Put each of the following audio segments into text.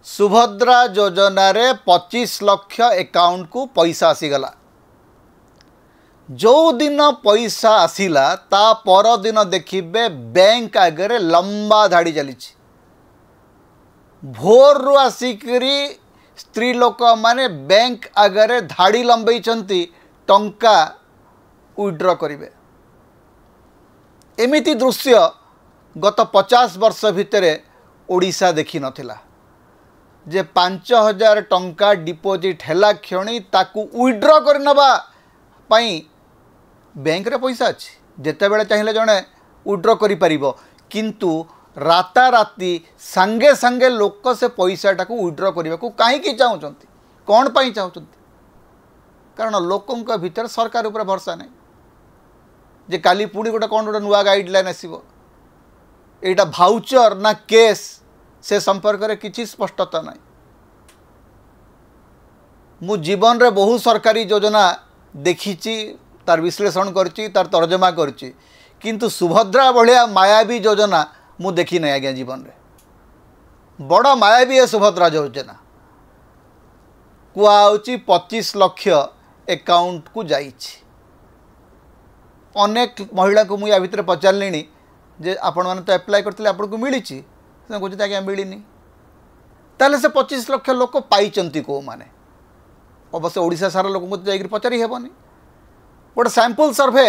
सुभद्रा योजना रे 25 लाख अकाउंट को पैसा आसीगला। जो दिन पैसा आसिला ता पर दिन देखिबे बैंक आगे लंबा धाड़ी चली। भोर रु आसिकरी स्त्री लोक माने बैंक आगे धाड़ी लंबई टंका विड्रॉ करिवे। एमिति दृश्य गत 50 वर्ष भितर ओडिशा देखि नथिला जे 5000 टंका डिपोजिट हैला क्षणी ताकू विड्रॉ कर नबा पई बैंक रे पैसा अछि। जेते बेले चाहिए जने विड्रॉ करि परिबो, किंतु राता राती संगे संगे लोक से पैसा टाकू विड्रॉ करबा को काहे की चाहुचंती, कोन पई चाहुचंती? कारण लोकंक भीतर सरकार ऊपर भरोसा नहीं जे काली पुणी गोटे कौन गोटे नुआ गाइडलाइन आसो। एटा भाउचर ना केस से संपर्क में किसी स्पष्टता नहीं। मु जीवन रे बहु सरकारी योजना देखी, तार विश्लेषण करची, तार तर्जमा करची, किंतु सुभद्रा भलिया मायावी योजना मु देखी नहीं आज्ञा जीवन रे। बड़ मायावी है सुभद्रा योजना। कुआउची 25 लाख अकाउंट को जाइछि। अनेक महिला को मुझे भितर पचारे जे आपण मैंने तो एप्लाय करते आपन को मिली कहे आज्ञा मिलनी। ताले से 25 लाख लोक पाइचंती को माने अवश्य ओडिशा सारा लोक को जाकर पचारि हेबनी। गोटे सैंपल सर्वे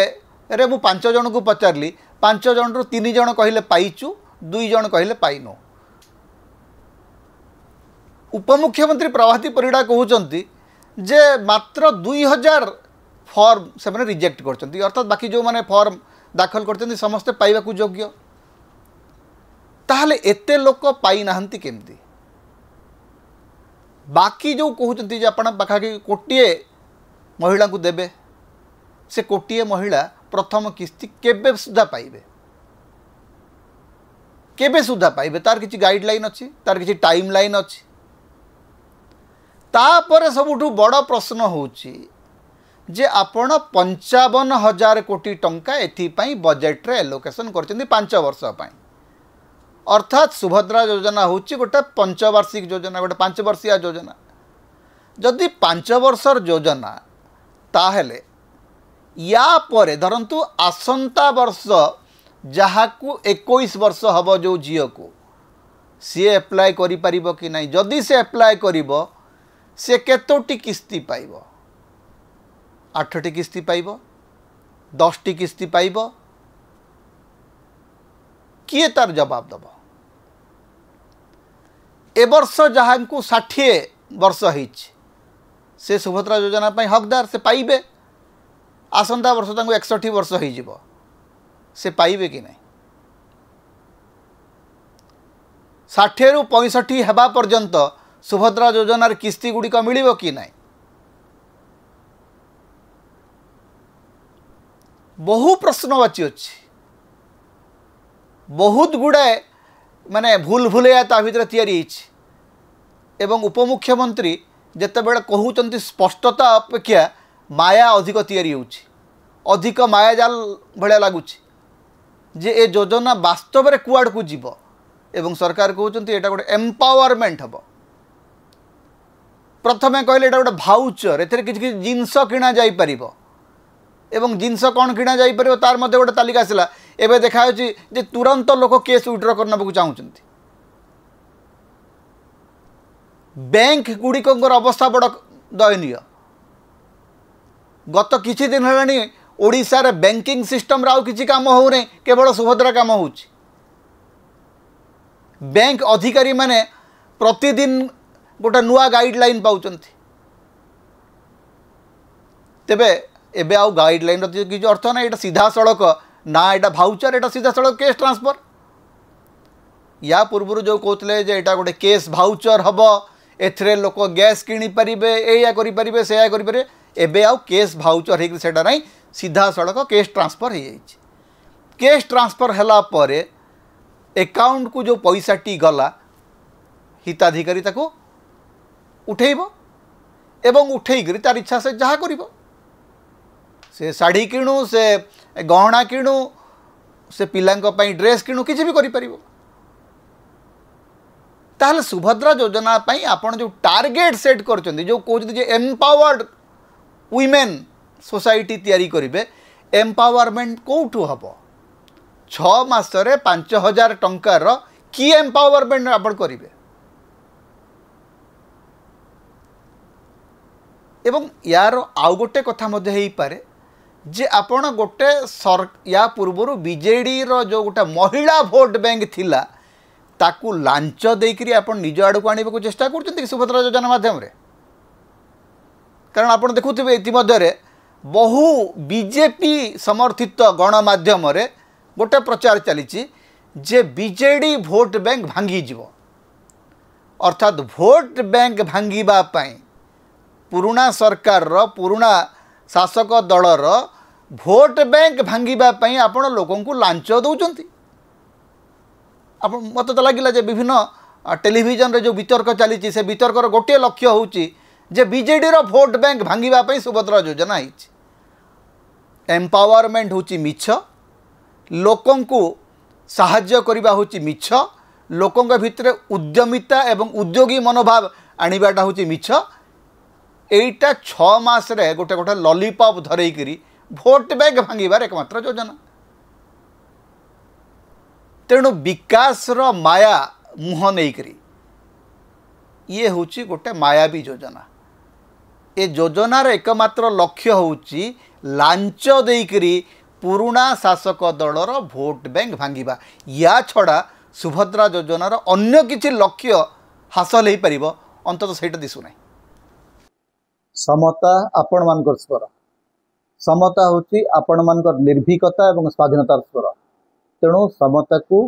रे मु 5 जन को पचारली, 5 जन रु 3 जन कहले पाइचु, 2 जन कहले पाइनो। उपमुख्यमंत्री प्रभाती परिड़ा कहउचंती जे मात्र 2000 फॉर्म से मैंने रिजेक्ट करचंती, अर्थात बाकी जो माने फॉर्म दाखल करचंती समस्ते पाइबा को योग्य। ताहले एते लोक पाई नाहंती केमती? बाकी जो कहउचंती जे आपण पाखाकी कोटिए महिला को देबे, से कोटिए महिला प्रथम किस्ती केबे सुधा पाइबे, केबे सुधा पाइबे? तार किछि गाइडलाइन अछि, तार किछि टाइम लाइन अछि। तापर सबुठु बड़ प्रश्न होउछि जे आपण 55,000 कोटी टंका एथिपाई बजेट रे एलोकेशन करचंदी 5 वर्ष पाई। अर्थात सुभद्रा योजना होउछि गोटे पंचवार्षिक योजना, गोटे 5 वर्षीय योजना। जदि 5 वर्षर योजना ताहेले या परे धरंतु आसंता वर्ष जहाकू 21 वर्ष हबो जो झियो को सी एप्लाय करि परिबो कि नहीं? जदि से एप्लाय करिबो से केतोटी किस्ती पाइबो? 8टी किस्ती पाइबो, 10टी किस्ती पाइबो? किए तार जवाब दबो? ए वर्ष जहांकू 60 वर्ष होइछि से सुभद्रा योजना पाई हकदार, से पाइबे। आसंता वर्ष तांको 61 वर्ष होई जिवो, से पाइबे कि नहीं? 60 रु 65 हेबा पर्यंत सुभद्रा योजनार किस्ती गुड़िक मिलिबो कि नहीं? बहु प्रश्नवाची अच्छी, बहुत गुड़ाए माने भूल भूलैया ता भितर तैयारी होइछि। एवं उपमुख्यमंत्री जेतेबेले कहउचंती स्पष्टता अपेक्षा माया अधिक तैयारी होउछि, अधिक मायाजाल भलिया लागुछि जे ए योजना वास्तव में कुआड़ को जीवो। एवं सरकार कहउचंती एटा गोटे एम्पावरमेंट हबो। प्रथमे कहले एटा गोटे भाउचर, एथरे किछि किछि जिंस किना जाई परिबो। एवं जिनस कौन किना जाई परिबो तार मध्ये गोटे तालिका आसिला। एबे देखा होछि जे तुरंत लोक केस विड्रॉ करना को चाहुचंती। बैंक गुड़िकर अवस्था बड़ दयनीय। गत किछि दिन हेलानी ओडिशा रे बैंकिंग सिस्टम राउ किछि काम हो नै, केवल सुभद्रा काम होउछि। बैंक अधिकारी माने प्रतिदिन गोटे नुआ गाइडलाइन पाउचंती। तेबे एबे आउ गाइडलाइन किसी अर्थ ना, एटा सीधा सड़क ना, एटा भाउचर, एटा सीधा सड़क केस ट्रांसफर। या पूर्व जो कहते जे एटा गोटे केस भाउचर हबो, एथरे लोक गैस किनी परिबे, एया करि परिबे, सेया करि परिबे। एबे आउ केस भाउचर हे सेटा नहीं, सीधा सड़क केस ट्रांसफर हे जाइछि। केस ट्रांसफर हला परे अकाउंट को जो पैसा टी गला हिताधिकारी ताको उठेइबो एवं उठेइकरी तार इच्छा से जहाँ करिबो। से शाढ़ी किणु, से गहना किणु, से पिलांक पई ड्रेस किणु, किछि भी करि परिबो। ताहले सुभद्रा योजना पाई आपण जो टार्गेट सेट करछन्ती जो कहउछन्ती जे एम्पावर्ड वुमेन सोसाइटी तैयारी करिवे एम्पावरमेंट कोठू हबो 6 मासरे 5000 टंकार की एम्पावरमेंट आपण करिवे एवं यार आउ गोटे कथा मध्य हेई पारे जे आपण गोटे या पूर्व बीजेडी रो जो गोटे महिला भोट बैंक थिला ताकू लांच देकरी आपण निज आड़ को आने को चेष्टा कर सुभद्रा योजना माध्यम रे कारण आपण देखुथिबे इतिमध्ये बहु बीजेपी समर्थित गणमाध्यम रे गोटे प्रचार चली जे बीजेडी भोट बैंक भांगी जीवो अर्थात भोट बैंक भांगीबा पाई पुराना सरकार रो पुराना शासक दलर भोट बैंक भांगीबा पाई आपण लोकन को लांच दउचंती आप मत तो लगिला जे विभिन्न टेलीविजन रे जो वितर्क चली से वितर्कर गोटे लक्ष्य होउची जे बीजेडी रो भोट बैंक भांगीबा पाई सुभद्रा योजना हिच एम्पावरमेंट होउची मिछ लोकन को साहाय्य करिबा होउची मिछ लोकन भितर उद्यमिता एवं उद्योगी मनोभाव आनिबाटा होउची मिछ एटा 6 मास रे गोटे गोटे लॉलीपॉप धरई करी भोट बैंक भांगीबार एकमात्र योजना तेणु विकास रो माया मुह नहीं करी ये होची गोटे मायावी योजना ए योजनार एकमात्र लक्ष्य होची लांच देकरी पुराना शासक दलर भोट बैंक भांगीबा या छड़ा सुभद्रा योजनार अन्य किछि लक्ष्य हासिल हो पारिबो अंततः सेटा दिसु नै समता आपण मानकर स्वर समता होची आपण मानकर निर्भीकता एवं स्वाधीनतार स्वर तेणु समता को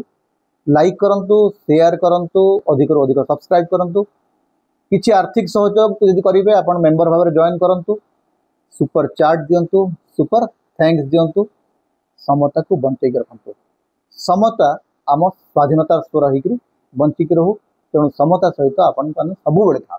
लाइक करंतु शेयर करंतु अधिक अधिक सब्सक्राइब करंतु किछि आर्थिक सहयोग यदि करिवे आपण मेंबर भाव जॉइन करंतु सुपर चार्ट दियंतु सुपर थैंक्स दियंतु समता को बंचै रखंतु समता आम स्वाधीनतार स्वर होकर बंचिक रहू तेणु समता सहित आपण सब बेले था।